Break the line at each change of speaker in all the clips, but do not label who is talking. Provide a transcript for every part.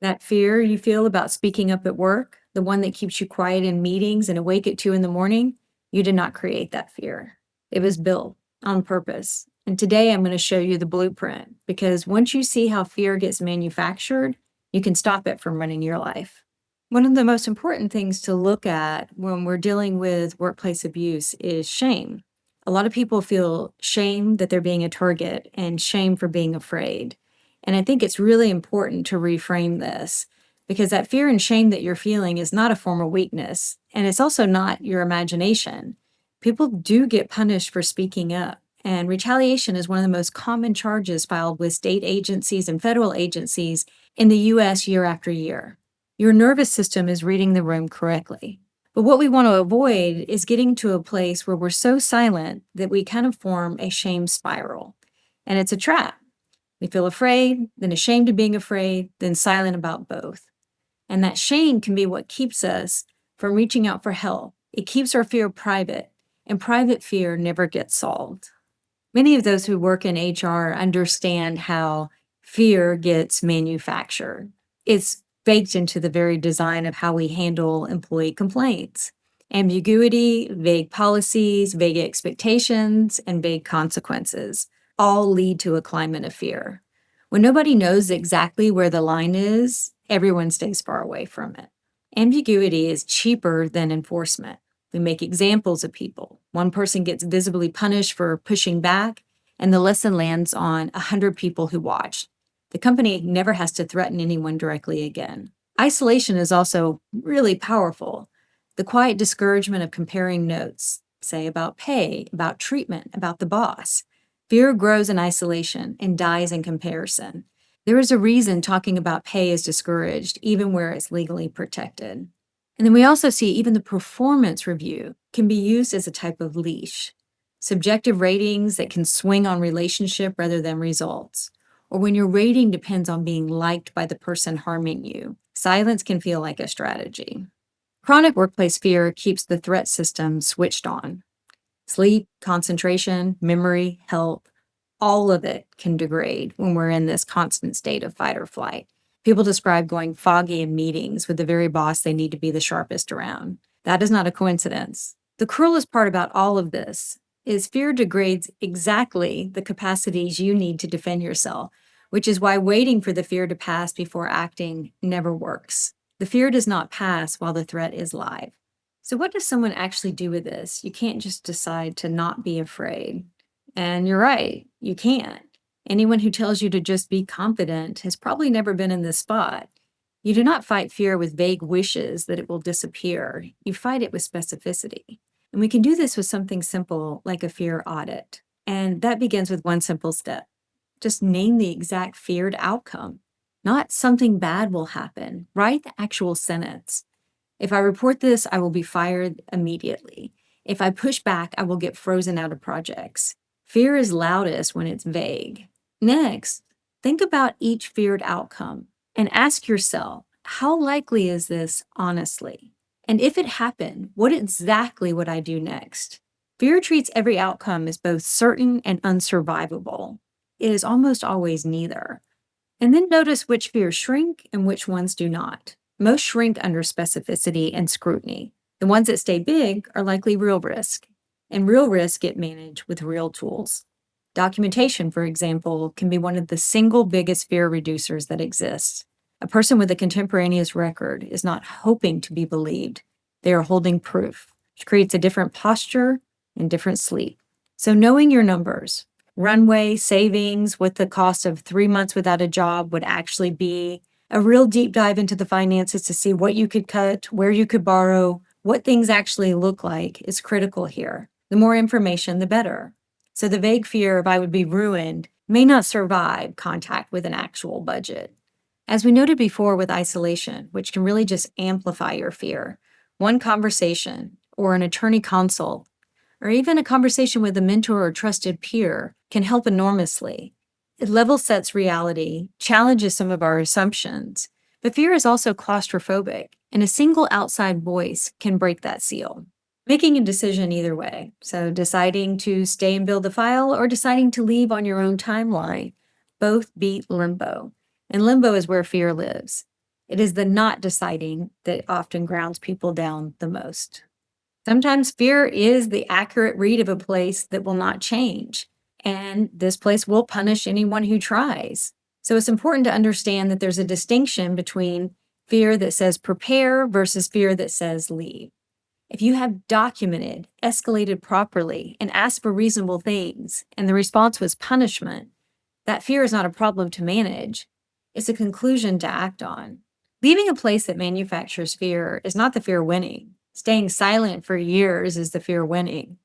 That fear you feel about speaking up at work, the one that keeps you quiet in meetings and awake at 2 in the morning, you did not create that fear. It was built on purpose. And today I'm going to show you the blueprint because once you see how fear gets manufactured, you can stop it from running your life. One of the most important things to look at when we're dealing with workplace abuse is shame. A lot of people feel shame that they're being a target and shame for being afraid. And I think it's really important to reframe this because that fear and shame that you're feeling is not a form of weakness, and it's also not your imagination. People do get punished for speaking up, and retaliation is one of the most common charges filed with state agencies and federal agencies in the US year after year. Your nervous system is reading the room correctly. But what we want to avoid is getting to a place where we're so silent that we kind of form a shame spiral. And it's a trap. We feel afraid, then ashamed of being afraid, then silent about both. And that shame can be what keeps us from reaching out for help. It keeps our fear private, and private fear never gets solved. Many of those who work in HR understand how fear gets manufactured. It's baked into the very design of how we handle employee complaints. Ambiguity, vague policies, vague expectations, and vague consequences all lead to a climate of fear. When nobody knows exactly where the line is, everyone stays far away from it. Ambiguity is cheaper than enforcement. We make examples of people. One person gets visibly punished for pushing back, and the lesson lands on 100 people who watched. The company never has to threaten anyone directly again. Isolation is also really powerful. The quiet discouragement of comparing notes, say about pay, about treatment, about the boss. Fear grows in isolation and dies in comparison. There is a reason talking about pay is discouraged, even where it's legally protected. And then we also see even the performance review can be used as a type of leash. Subjective ratings that can swing on relationship rather than results. Or when your rating depends on being liked by the person harming you, silence can feel like a strategy. Chronic workplace fear keeps the threat system switched on. Sleep, concentration, memory, health, all of it can degrade when we're in this constant state of fight or flight. People describe going foggy in meetings with the very boss they need to be the sharpest around. That is not a coincidence. The cruelest part about all of this is fear degrades exactly the capacities you need to defend yourself, which is why waiting for the fear to pass before acting never works. The fear does not pass while the threat is live. So what does someone actually do with this? You can't just decide to not be afraid. And you're right, you can't. Anyone who tells you to just be confident has probably never been in this spot. You do not fight fear with vague wishes that it will disappear. You fight it with specificity. And we can do this with something simple like a fear audit. And that begins with one simple step. Just name the exact feared outcome. Not something bad will happen. Write the actual sentence. If I report this, I will be fired immediately. If I push back, I will get frozen out of projects. Fear is loudest when it's vague. Next, think about each feared outcome and ask yourself, how likely is this honestly? And if it happened, what exactly would I do next? Fear treats every outcome as both certain and unsurvivable. It is almost always neither. And then notice which fears shrink and which ones do not. Most shrink under specificity and scrutiny. The ones that stay big are likely real risk, and real risks get managed with real tools. Documentation, for example, can be one of the single biggest fear reducers that exists. A person with a contemporaneous record is not hoping to be believed. They are holding proof, which creates a different posture and different sleep. So knowing your numbers, runway, savings, what the cost of 3 months without a job would actually be, a real deep dive into the finances to see what you could cut, where you could borrow, what things actually look like is critical here. The more information, the better. So the vague fear of I would be ruined may not survive contact with an actual budget. As we noted before with isolation, which can really just amplify your fear, one conversation or an attorney consult, or even a conversation with a mentor or trusted peer can help enormously. It level sets reality, challenges some of our assumptions, but fear is also claustrophobic, and a single outside voice can break that seal. Making a decision either way, so deciding to stay and build the file or deciding to leave on your own timeline, both beat limbo. And limbo is where fear lives. It is the not deciding that often grounds people down the most. Sometimes fear is the accurate read of a place that will not change, and this place will punish anyone who tries. So it's important to understand that there's a distinction between fear that says prepare versus fear that says leave. If you have documented, escalated properly, and asked for reasonable things, and the response was punishment, that fear is not a problem to manage. It's a conclusion to act on. Leaving a place that manufactures fear is not the fear winning. Staying silent for years is the fear winning.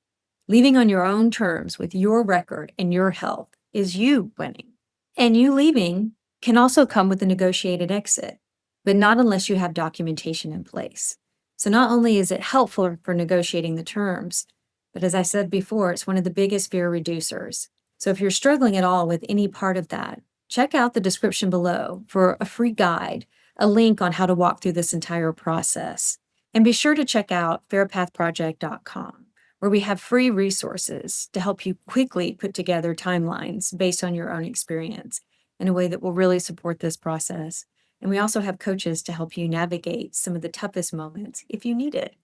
Leaving on your own terms with your record and your health is you winning. And you leaving can also come with a negotiated exit, but not unless you have documentation in place. So not only is it helpful for negotiating the terms, but as I said before, it's one of the biggest fear reducers. So if you're struggling at all with any part of that, check out the description below for a free guide, a link on how to walk through this entire process. And be sure to check out fairpathproject.com, where we have free resources to help you quickly put together timelines based on your own experience in a way that will really support this process. And we also have coaches to help you navigate some of the toughest moments if you need it.